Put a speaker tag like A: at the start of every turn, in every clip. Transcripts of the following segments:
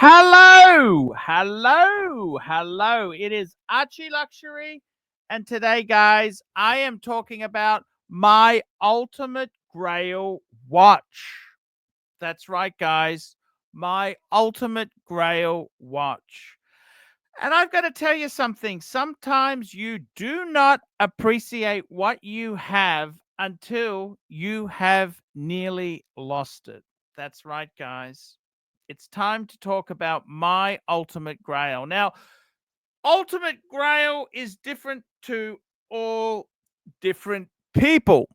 A: Hello, hello, hello. It is ArchieLuxury, and today, guys, I am talking about my ultimate grail watch. That's right, guys, my ultimate grail watch. And I've got to tell you something. Sometimes you do not appreciate what you have until you have nearly lost it. That's right, guys. It's time to talk about my ultimate grail. Now, ultimate grail is different to all different people.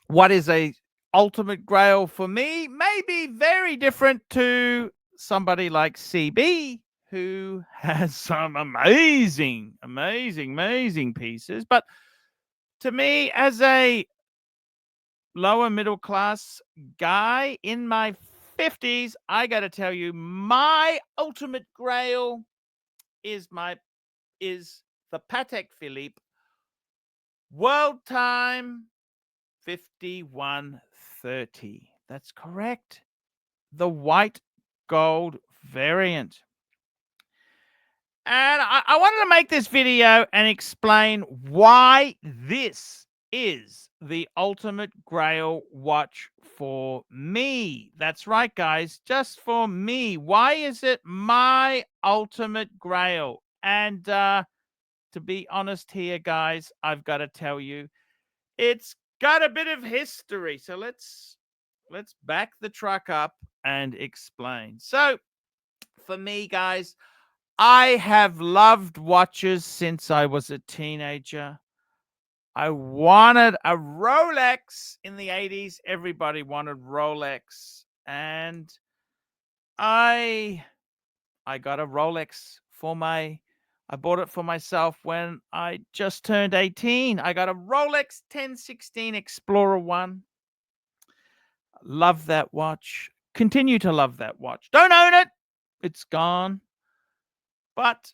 A: What is a ultimate grail for me may be very different to somebody like CB, who has some amazing pieces. But to me, as a lower middle class guy in my 50s, I got to tell you, my ultimate grail is the Patek Philippe WorldTime 5130. That's correct. The white gold variant. And I wanted to make this video and explain why this is the ultimate grail watch for me. That's right, guys, just for me. Why is it my ultimate grail? And to be honest here, guys, I've got to tell you, it's got a bit of history. So let's back the truck up and explain. So for me, guys, I have loved watches since I was a teenager. I wanted a Rolex in the 80s. Everybody wanted Rolex. And I got a Rolex I bought it for myself when I just turned 18. I got a Rolex 1016 Explorer 1. Love that watch. Continue to love that watch. Don't own it. It's gone. But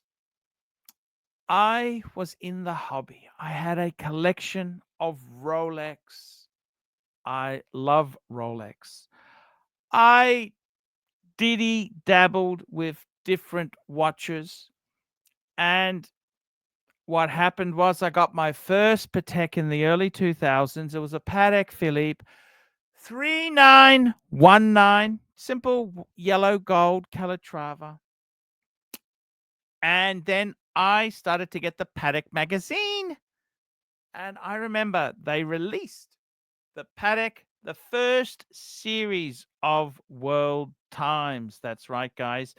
A: I was in the hobby. I had a collection of Rolex. I love Rolex. I dabbled with different watches. And what happened was I got my first Patek in the early 2000s. It was a Patek Philippe 3919, simple yellow gold Calatrava. And then I started to get the Patek magazine. And I remember they released the Patek, the first series of World Times. That's right, guys.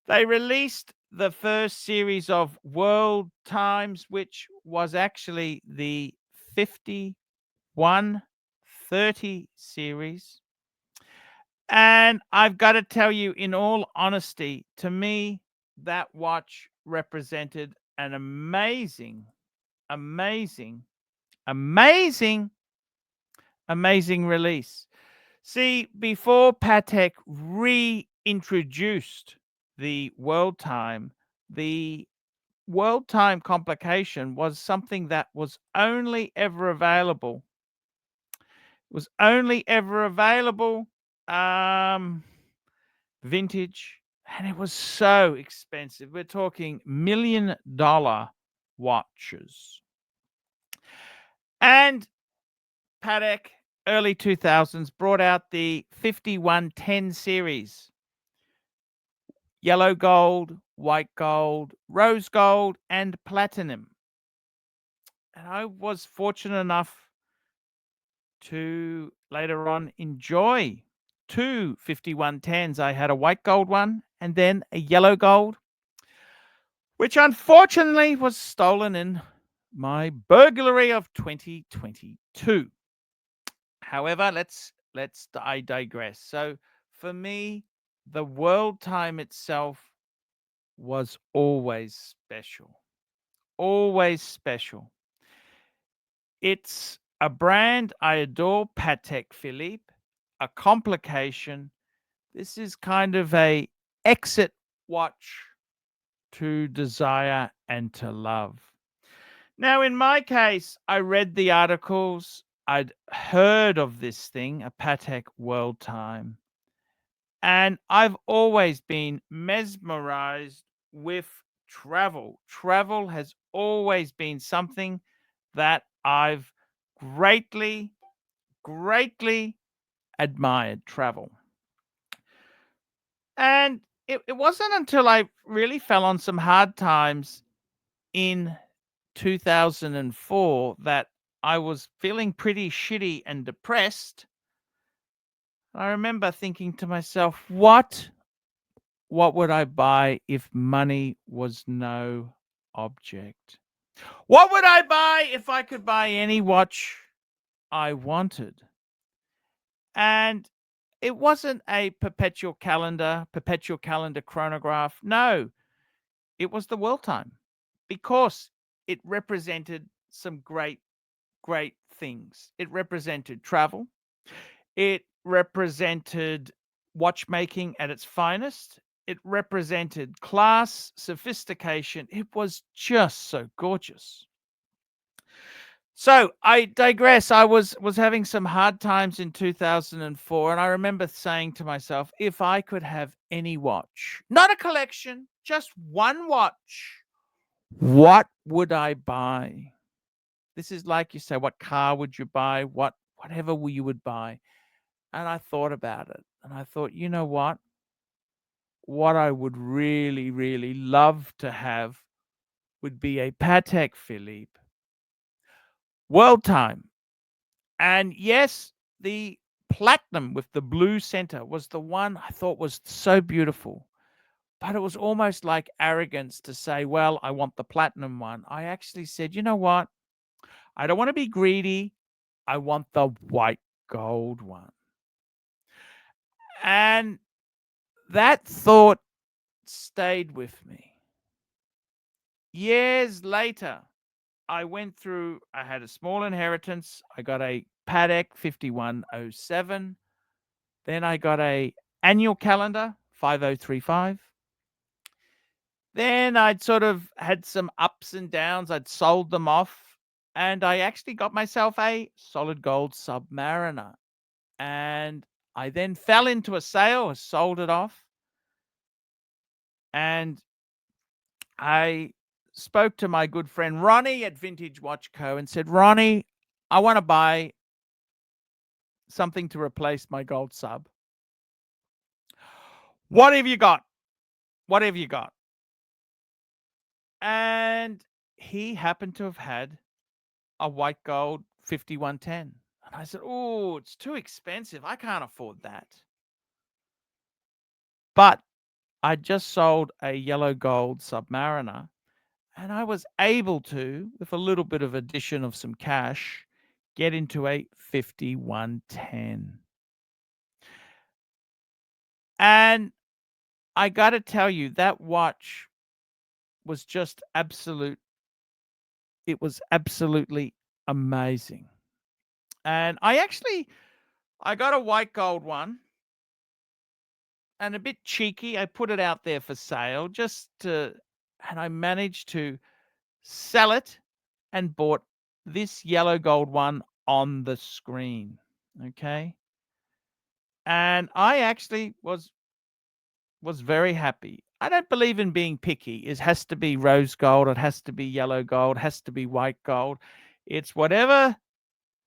A: They released the first series of World Times, which was actually the 5130 series. And I've got to tell you, in all honesty, to me, that watch represented an amazing, amazing, amazing, amazing release. See, before Patek reintroduced the World Time, the World Time complication was something that was only ever available. It was only ever available vintage, and it was so expensive. We're talking $1 million watches. And Patek, early 2000s, brought out the 5110 series. Yellow gold, white gold, rose gold, and platinum. And I was fortunate enough to later on enjoy two 5110s. I had a white gold one and then a yellow gold, which unfortunately was stolen in my burglary of 2022. However, I digress. So for me, the World Time itself was always special. Always special. It's a brand I adore, Patek Philippe, a complication. This is kind of a exit watch to desire and to love. Now, in my case, I read the articles. I'd heard of this thing, a Patek World Time. And I've always been mesmerized with travel. Travel has always been something that I've greatly, greatly admired travel. And it wasn't until I really fell on some hard times in 2004 that I was feeling pretty shitty and depressed. I remember thinking to myself, what would I buy if money was no object? What would I buy if I could buy any watch I wanted? And it wasn't a perpetual calendar chronograph. No, it was the WorldTime because it represented some great, great things. It represented travel. It represented watchmaking at its finest. It represented class, sophistication. It was just so gorgeous. So I digress. I was having some hard times in 2004, and I remember saying to myself, if I could have any watch, not a collection, just one watch, what would I buy? This is like you say, what car would you buy? Whatever you would buy. And I thought about it, and I thought, you know what? What I would really, really love to have would be a Patek Philippe WorldTime. And yes, the platinum with the blue center was the one I thought was so beautiful. But it was almost like arrogance to say, well, I want the platinum one. I actually said, you know what? I don't want to be greedy. I want the white gold one. And that thought stayed with me. Years later, I had a small inheritance. I got a Patek 5107. Then I got a annual calendar 5035. Then I'd sort of had some ups and downs. I'd sold them off, and I actually got myself a solid gold Submariner. And I then fell into a sale, sold it off, and I spoke to my good friend Ronnie at Vintage Watch Co. and said, Ronnie, I want to buy something to replace my gold sub. What have you got? What have you got? And he happened to have had a white gold 5110. And I said, oh, it's too expensive. I can't afford that. But I just sold a yellow gold Submariner, and I was able to, with a little bit of addition of some cash, get into a 5110. And I got to tell you, that watch was just absolute. It was absolutely amazing. And I got a white gold one, and a bit cheeky, I put it out there for sale and I managed to sell it and bought this yellow gold one on the screen. Okay. And I actually was very happy. I don't believe in being picky. It has to be rose gold, it has to be yellow gold, it has to be white gold. It's whatever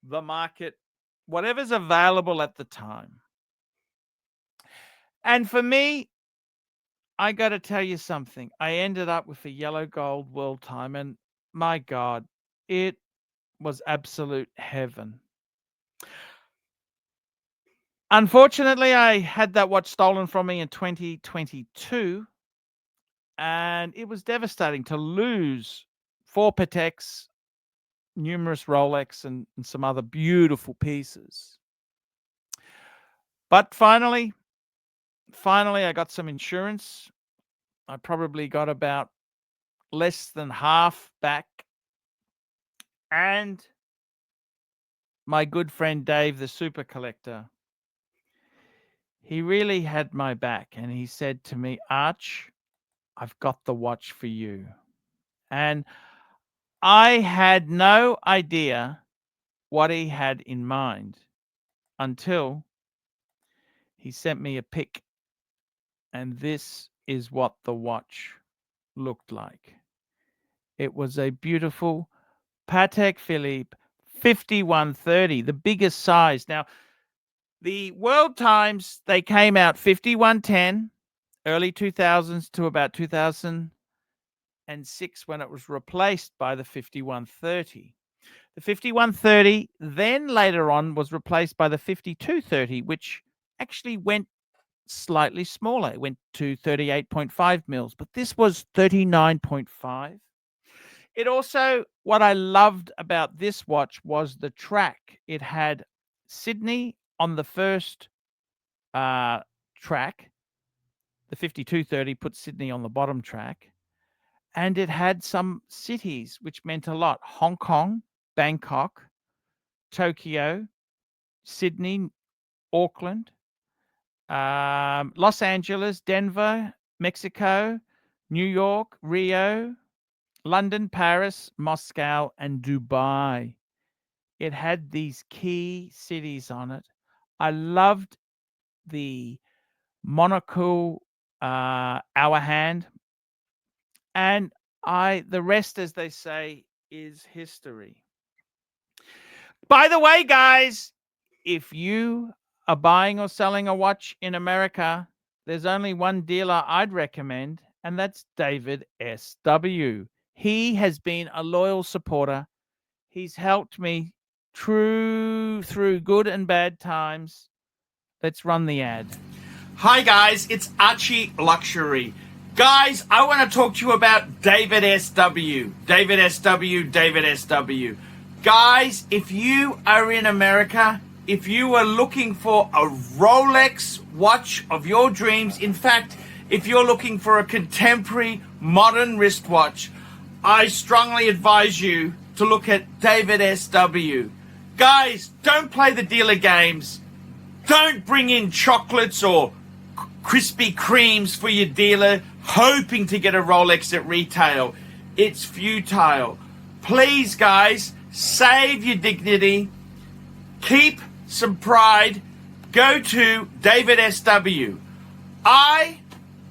A: the market, whatever's available at the time. And for me, I got to tell you something. I ended up with a yellow gold WorldTime, and my God, it was absolute heaven. Unfortunately, I had that watch stolen from me in 2022, and it was devastating to lose 4 Pateks, numerous Rolex, and some other beautiful pieces. But finally, I got some insurance. I probably got about less than half back. And my good friend Dave, the super collector, he really had my back. And he said to me, Arch, I've got the watch for you. And I had no idea what he had in mind until he sent me a pic And this is what the watch looked like. It was a beautiful Patek Philippe 5130, the biggest size. Now, the World Times, they came out 5110, early 2000s to about 2006 when it was replaced by the 5130. The 5130 then later on was replaced by the 5230, which actually went slightly smaller. It went to 38.5 mils, but this was 39.5. It also, what I loved about this watch was the track. It had Sydney on the first track. The 5230 put Sydney on the bottom track. And it had some cities, which meant a lot: Hong Kong, Bangkok, Tokyo, Sydney, Auckland, Los Angeles, Denver, Mexico, New York, Rio, London, Paris, Moscow, and Dubai. It had these key cities on it. I loved the monocle hour hand, and the rest, as they say, is history. By the way, guys, if you are buying or selling a watch in America, there's only one dealer I'd recommend, and that's David S.W. He has been a loyal supporter. He's helped me through good and bad times. Let's run the ad.
B: Hi guys, it's ArchieLuxury. Guys, I want to talk to you about David S.W. David S.W. David S.W. Guys, if you are in America, if you are looking for a Rolex watch of your dreams, in fact, if you're looking for a contemporary modern wristwatch, I strongly advise you to look at David S.W. Guys, don't play the dealer games. Don't bring in chocolates or Krispy Kremes for your dealer hoping to get a Rolex at retail. It's futile. Please, guys, save your dignity. Keep some pride. Go to David S.W. I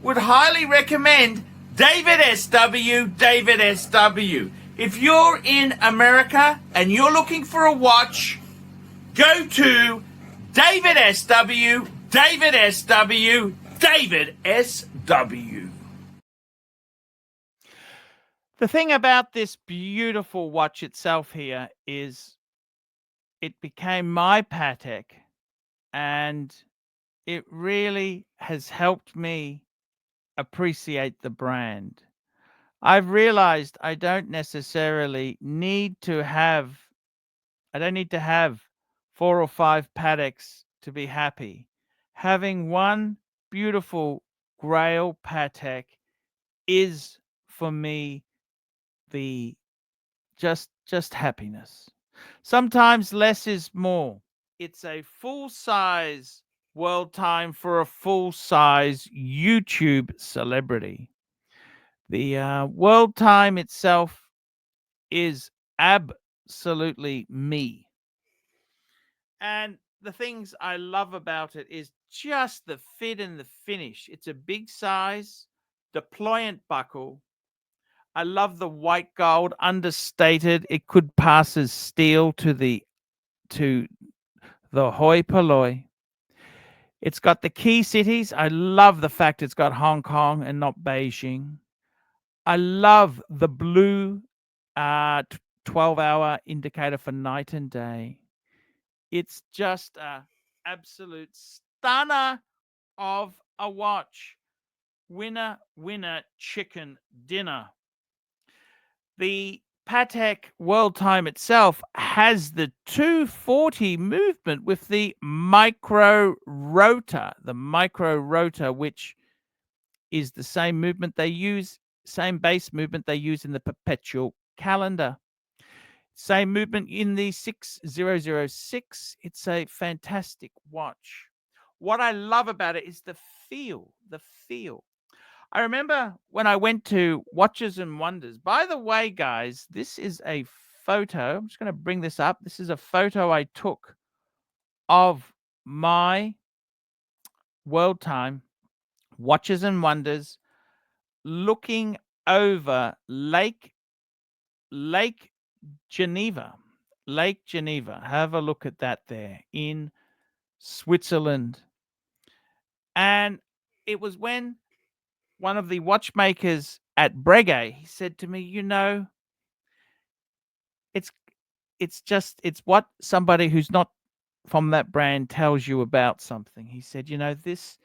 B: would highly recommend David S.W. David S.W. If you're in America and you're looking for a watch, go to David S.W. David S.W. David S.W.
A: The thing about this beautiful watch itself here is it became my Patek, and it really has helped me appreciate the brand. I've realized I don't need to have 4 or 5 Pateks to be happy. Having one beautiful GRAIL Patek is for me the just happiness. Sometimes less is more. It's a full-size WorldTime for a full-size YouTube celebrity. The WorldTime itself is absolutely me. And the things I love about it is just the fit and the finish. It's a big size, deployant buckle. I love the white gold, understated. It could pass as steel to the hoi polloi. It's got the key cities. I love the fact it's got Hong Kong and not Beijing. I love the blue 12-hour indicator for night and day. It's just a absolute stunner of a watch. Winner, winner, chicken dinner. The Patek WorldTime itself has the 240 movement with the micro rotor. The micro rotor, which is the same movement they use, same base movement they use in the perpetual calendar. Same movement in the 6006. It's a fantastic watch. What I love about it is the feel. The feel. I remember when I went to Watches and Wonders. By the way, guys, this is a photo. I'm just going to bring this up. This is a photo I took of my WorldTime Watches and Wonders, looking over Lake Geneva. Lake Geneva. Have a look at that there in Switzerland. And it was when one of the watchmakers at Breguet, he said to me, it's it's what somebody who's not from that brand tells you about something. He said, this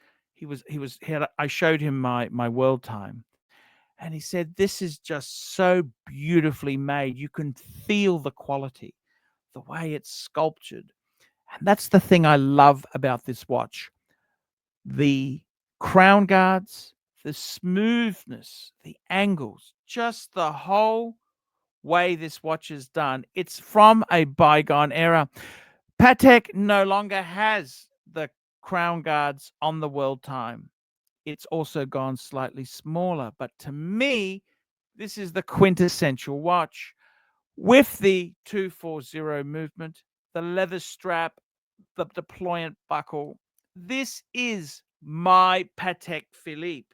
A: I showed him my WorldTime, and he said, this is just so beautifully made. You can feel the quality, the way it's sculptured. And that's the thing I love about this watch. The crown guards, the smoothness, the angles, just the whole way this watch is done. It's from a bygone era. Patek no longer has the crown guards on the WorldTime. It's also gone slightly smaller. But to me, this is the quintessential watch with the 240 movement, the leather strap, the deployant buckle. This is my Patek Philippe.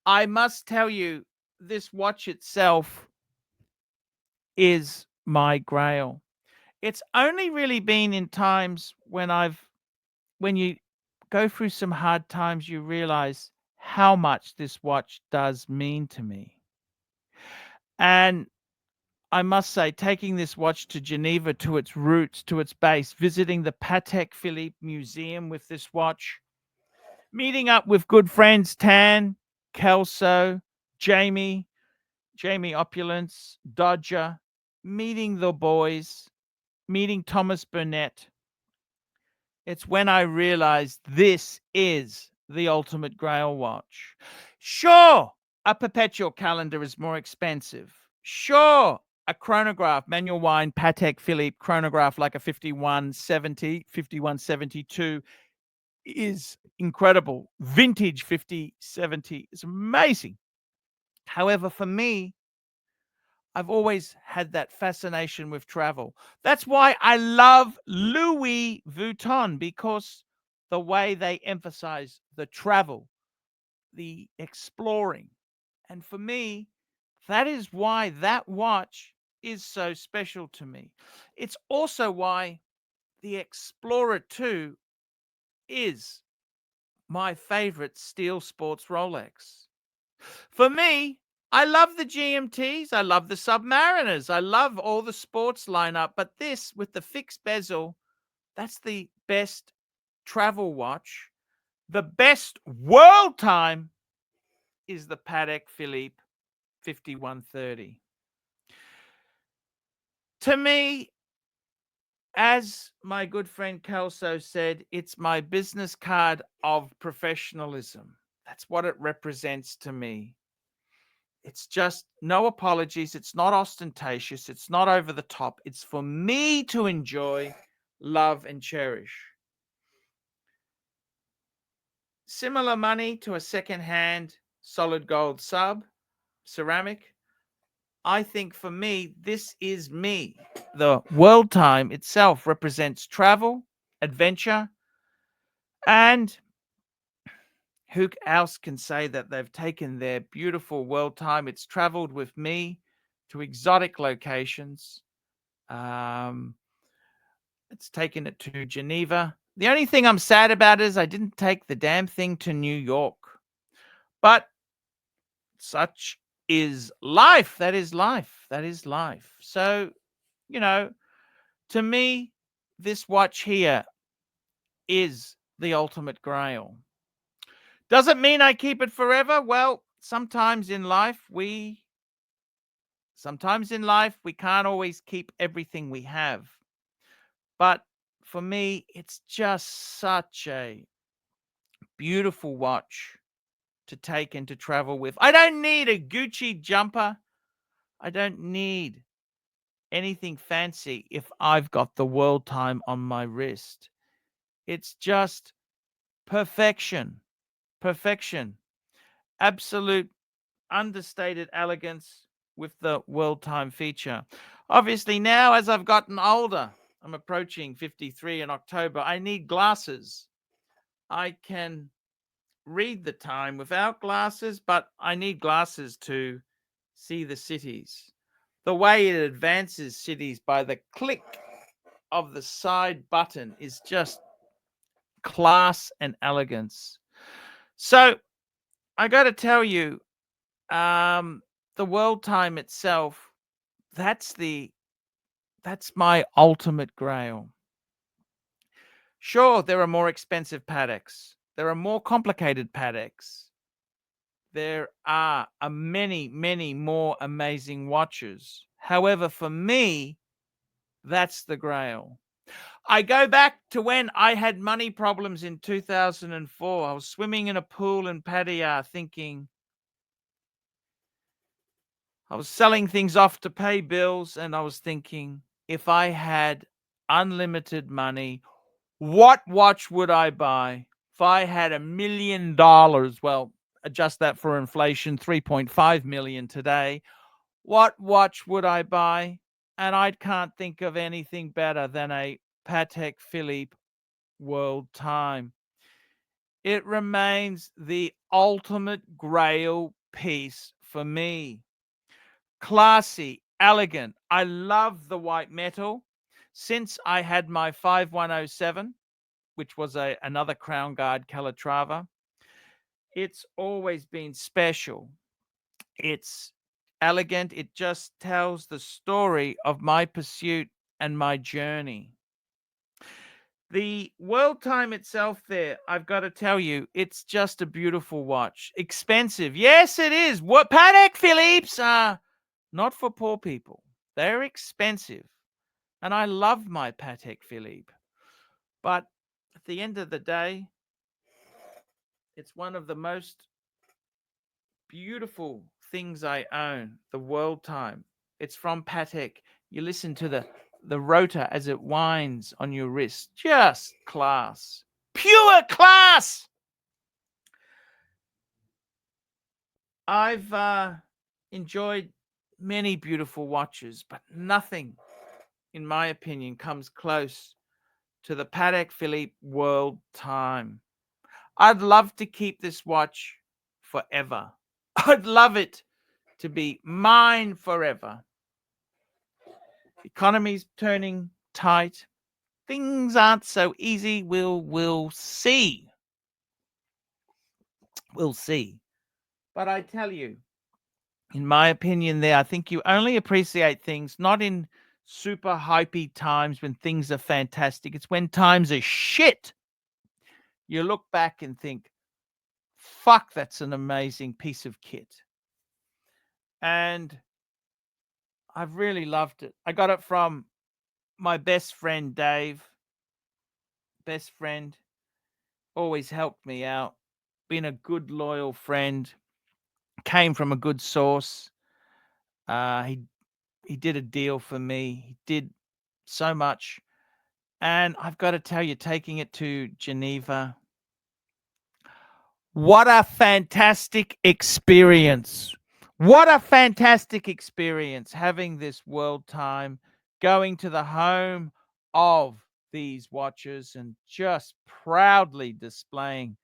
A: I must tell you, this watch itself is my grail. It's only really been in times when you go through some hard times, you realize how much this watch does mean to me. And I must say, taking this watch to Geneva, to its roots, to its base, visiting the Patek Philippe Museum with this watch, meeting up with good friends Tan, Kelso, Jamie Opulence, Dodger, meeting the boys, meeting Thomas Burnett. It's when I realized this is the ultimate grail watch. Sure, a perpetual calendar is more expensive. Sure, a chronograph, manual wind Patek Philippe chronograph like a 5170, 5172 is incredible. Vintage 5070 is amazing. However, for me, I've always had that fascination with travel. That's why I love Louis Vuitton, because the way they emphasize the travel, the exploring. And for me, that is why that watch is so special to me. It's also why the Explorer 2 is my favorite steel sports Rolex. For me, I love the GMTs. I love the Submariners. I love all the sports lineup. But this, with the fixed bezel, that's the best travel watch. The best world time is the Patek Philippe 5130. To me, as my good friend Kelso said, it's my business card of professionalism. That's what it represents to me. It's just no apologies. It's not ostentatious. It's not over the top. It's for me to enjoy, love, and cherish. Similar money to a second-hand solid gold sub, ceramic. I think for me, this is me. The WorldTime itself represents travel, adventure, and who else can say that they've taken their beautiful WorldTime? It's traveled with me to exotic locations. It's taken it to Geneva. The only thing I'm sad about is I didn't take the damn thing to New York. But such is life. That is life. That is life. So, to me, this watch here is the ultimate grail. Doesn't mean I keep it forever. Well, sometimes in life we can't always keep everything we have. But for me, it's just such a beautiful watch to take and to travel with. I don't need a Gucci jumper. I don't need anything fancy if I've got the WorldTime on my wrist. It's just perfection. Perfection. Absolute understated elegance with the WorldTime feature. Obviously, now as I've gotten older, I'm approaching 53 in October, I need glasses. I can read the time without glasses, but I need glasses to see the cities. The way it advances cities by the click of the side button is just class and elegance. So I got to tell you, the WorldTime itself, that's my ultimate grail. Sure, there are more expensive Pateks. There are more complicated Pateks. There are many, many more amazing watches. However, for me, that's the grail. I go back to when I had money problems in 2004. I was swimming in a pool in Pattaya thinking, I was selling things off to pay bills, and I was thinking, if I had unlimited money, what watch would I buy? If I had $1 million, well, adjust that for inflation, 3.5 million today, what watch would I buy? And I can't think of anything better than a Patek Philippe WorldTime. It remains the ultimate grail piece for me. Classy, elegant. I love the white metal. Since I had my 5107, which was another Crown Guard Calatrava, it's always been special. It's elegant. It just tells the story of my pursuit and my journey. The WorldTime itself there, I've got to tell you, it's just a beautiful watch. Expensive. Yes, it is. What Patek Philippe's are not for poor people. They're expensive. And I love my Patek Philippe. But at the end of the day, it's one of the most beautiful things I own, the WorldTime. It's from Patek. You listen to the rotor as it winds on your wrist. Just class. Pure class. I've enjoyed many beautiful watches, but nothing, in my opinion, comes close to the Patek Philippe WorldTime. I'd love to keep this watch forever. I'd love it to be mine forever. Economy's turning tight. Things aren't so easy. We'll see. We'll see. But I tell you, in my opinion there, I think you only appreciate things not in super hypey times when things are fantastic. It's when times are shit. You look back and think, fuck, that's an amazing piece of kit. And I've really loved it. I got it from my best friend, Dave. Best friend. Always helped me out. Been a good, loyal friend. Came from a good source. He did a deal for me. He did so much. And I've got to tell you, taking it to Geneva, what a fantastic experience. What a fantastic experience having this WorldTime, going to the home of these watches and just proudly displaying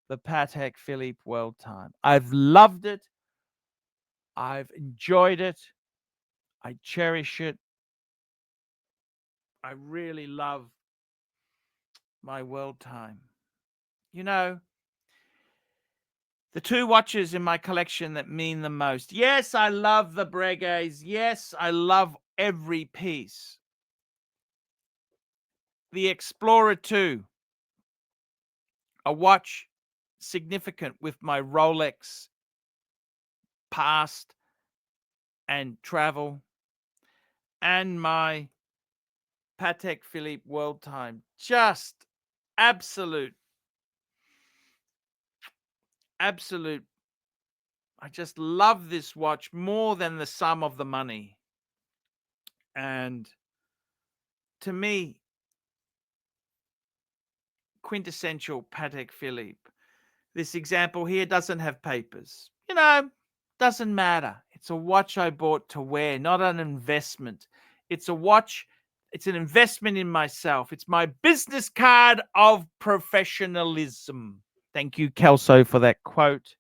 A: the Patek Philippe WorldTime. I've loved it. I've enjoyed it. I cherish it. I really love my WorldTime. You know, the two watches in my collection that mean the most. Yes, I love the Breguets. Yes, I love every piece. The Explorer 2, a watch significant with my Rolex past and travel, and my Patek Philippe WorldTime. Just absolute. I just love this watch more than the sum of the money. And to me, quintessential Patek Philippe. This example here doesn't have papers. You know, doesn't matter. It's a watch I bought to wear, not an investment. It's a watch. It's an investment in myself. It's my business card of professionalism. Thank you, Kelso, for that quote.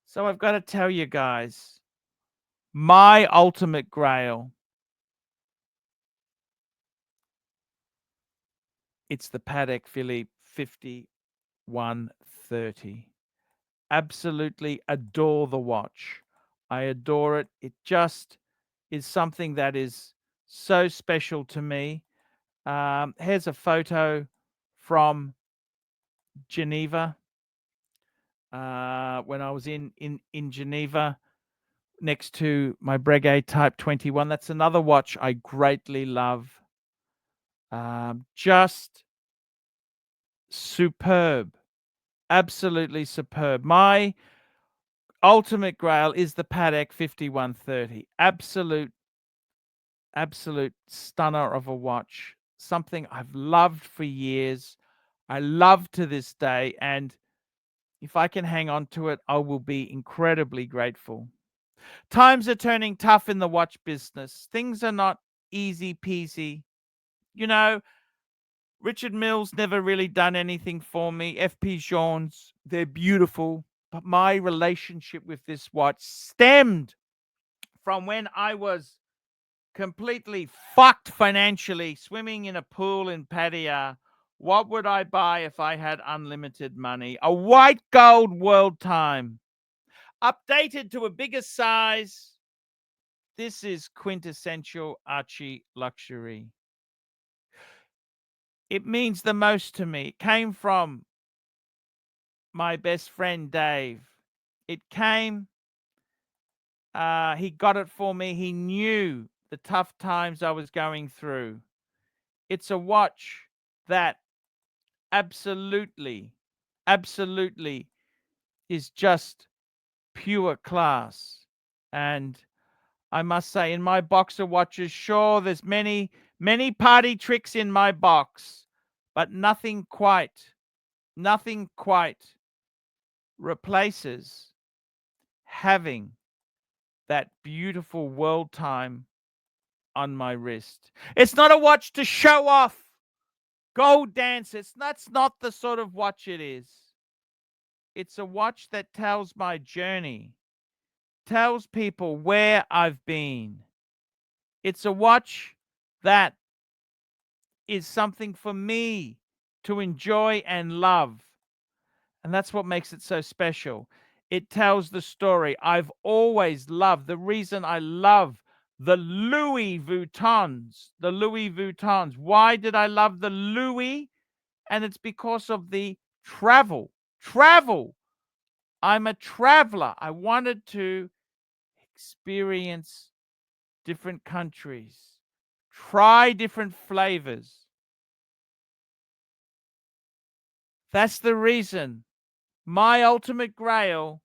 A: So I've got to tell you guys, my ultimate grail, it's the Patek Philippe 5130. Absolutely adore the watch. I adore it. It just is something that is so special to me. Here's a photo from Geneva. When I was in Geneva next to my Breguet Type 21. That's another watch I greatly love. Just superb. Absolutely superb. My ultimate grail is the Patek 5130. Absolute stunner of a watch. Something I've loved for years. I love to this day. And if I can hang on to it, I will be incredibly grateful. Times are turning tough in the watch business. Things are not easy peasy. You know, Richard Milles never really done anything for me. FP Journes, they're beautiful. But my relationship with this watch stemmed from when I was completely fucked financially, swimming in a pool in Pattaya. What would I buy if I had unlimited money? A white gold WorldTime, updated to a bigger size. This is quintessential ArchieLuxury. It means the most to me. It came from my best friend, Dave. It came, he got it for me. He knew the tough times I was going through. It's a watch that absolutely is just pure class. And I must say, in my box of watches, sure, there's many party tricks in my box, but nothing quite replaces having that beautiful WorldTime on my wrist. It's not a watch to show off, go dance. That's not the sort of watch it is. It's a watch that tells my journey, tells people where I've been. It's a watch that is something for me to enjoy and love. And that's what makes it so special. It tells the story. I've always loved, the reason I love the Louis Vuittons. The Louis Vuittons. Why did I love the Louis? And it's because of the travel. I'm a traveler. I wanted to experience different countries, try different flavors. That's the reason my ultimate grail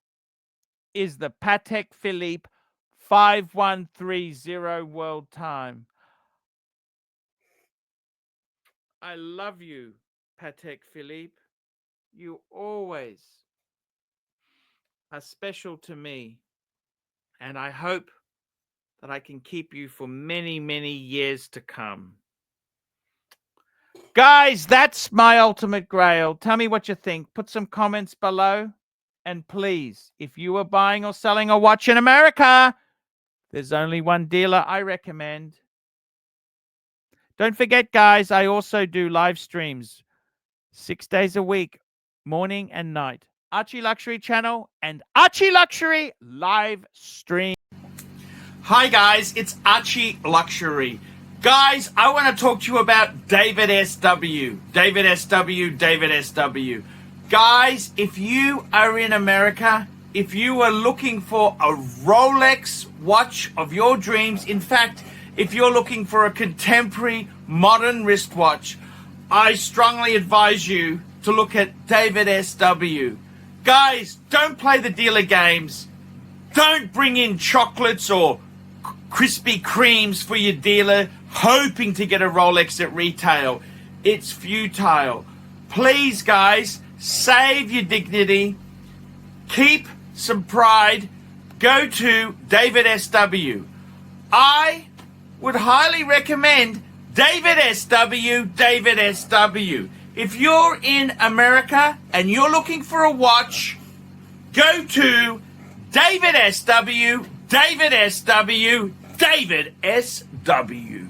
A: is the Patek Philippe 5130 WorldTime. I love you, Patek Philippe. You always are special to me. And I hope that I can keep you for many, many years to come. Guys, that's my ultimate grail. Tell me what you think. Put some comments below. And please, if you are buying or selling a watch in America, there's only one dealer I recommend. Don't forget, guys, I also do live streams 6 days a week, morning and night. Archie Luxury channel and Archie Luxury live stream.
B: Hi guys, it's Archie Luxury. Guys, I want to talk to you about David SW. David SW, David SW. Guys, if you are in America, if you are looking for a Rolex watch of your dreams, in fact, if you're looking for a contemporary modern wristwatch, I strongly advise you to look at David SW. Guys, don't play the dealer games. Don't bring in chocolates or Krispy Kremes for your dealer hoping to get a Rolex at retail. It's futile. Please, guys, save your dignity. Keep some pride. Go to David SW. I would highly recommend David SW, David SW. If you're in America and you're looking for a watch, go to David SW, David SW, David SW.